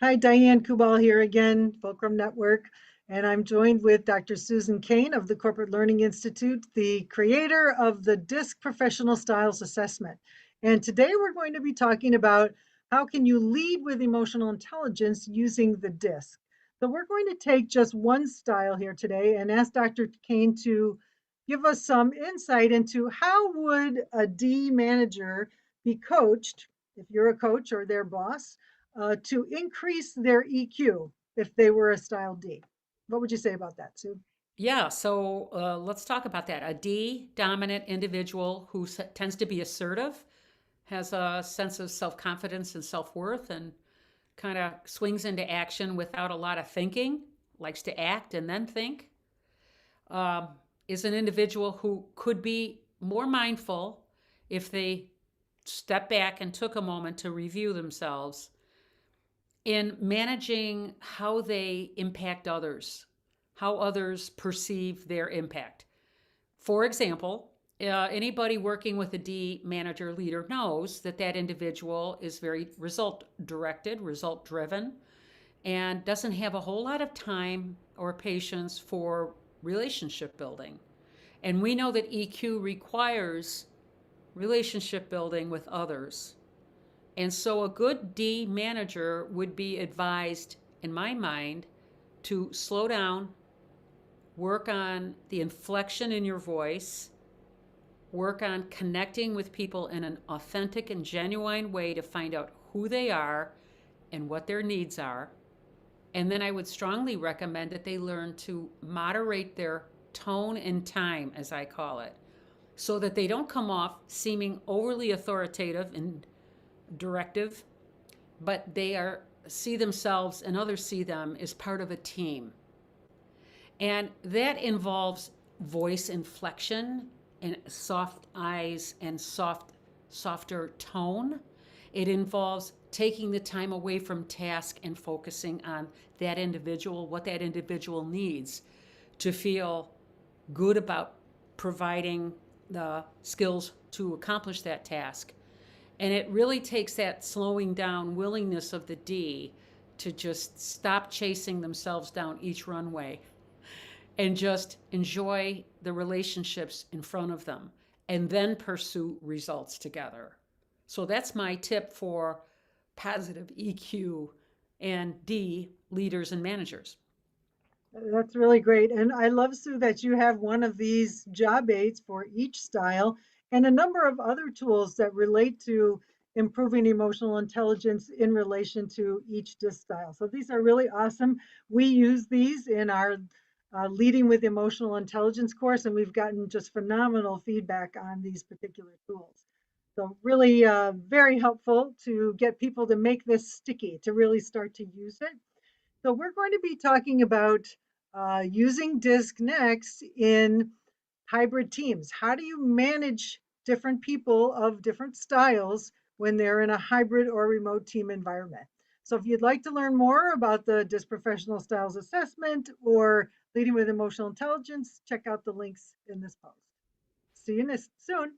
Hi, Diane Kubal here again, Fulcrum Network, and I'm joined with Dr. Susan Cain of the Corporate Learning Institute, the creator of the DISC Professional Styles Assessment. And today we're going to be talking about how can you lead with emotional intelligence using the DISC. So we're going to take just one style here today and ask Dr. Cain to give us some insight into how would a D manager be coached, if you're a coach or their boss, to increase their EQ if they were a style D. What would you say about that, Sue? Yeah, so let's talk about that. A D dominant individual who tends to be assertive, has a sense of self confidence and self worth, and kind of swings into action without a lot of thinking, likes to act and then think, um, is an individual who could be more mindful if they step back and took a moment to review themselves in managing how they impact others, how others perceive their impact. For example, anybody working with a D manager leader knows that that individual is very result directed, result driven, and doesn't have a whole lot of time or patience for relationship building. And we know that EQ requires relationship building with others. And so a good D manager would be advised, in my mind, to slow down, work on the inflection in your voice, work on connecting with people in an authentic and genuine way to find out who they are and what their needs are. And then I would strongly recommend that they learn to moderate their tone and time, as I call it, so that they don't come off seeming overly authoritative and directive, but they are see themselves and others see them as part of a team. And that involves voice inflection and soft eyes and softer tone. It involves taking the time away from task and focusing on that individual, what that individual needs to feel good about providing the skills to accomplish that task. And it really takes that slowing down willingness of the D to just stop chasing themselves down each runway and just enjoy the relationships in front of them and then pursue results together. So that's my tip for positive EQ and D leaders and managers. That's really great. And I love, Sue, that you have one of these job aids for each style and a number of other tools that relate to improving emotional intelligence in relation to each disc style. So these are really awesome. We use these in our Leading with Emotional Intelligence course, and we've gotten just phenomenal feedback on these particular tools. So really very helpful to get people to make this sticky, to really start to use it. So we're going to be talking about using DISC next in hybrid teams. How do you manage different people of different styles when they're in a hybrid or remote team environment? So if you'd like to learn more about the DISC Professional Styles Assessment or Leading with Emotional Intelligence, check out the links in this post. See you soon.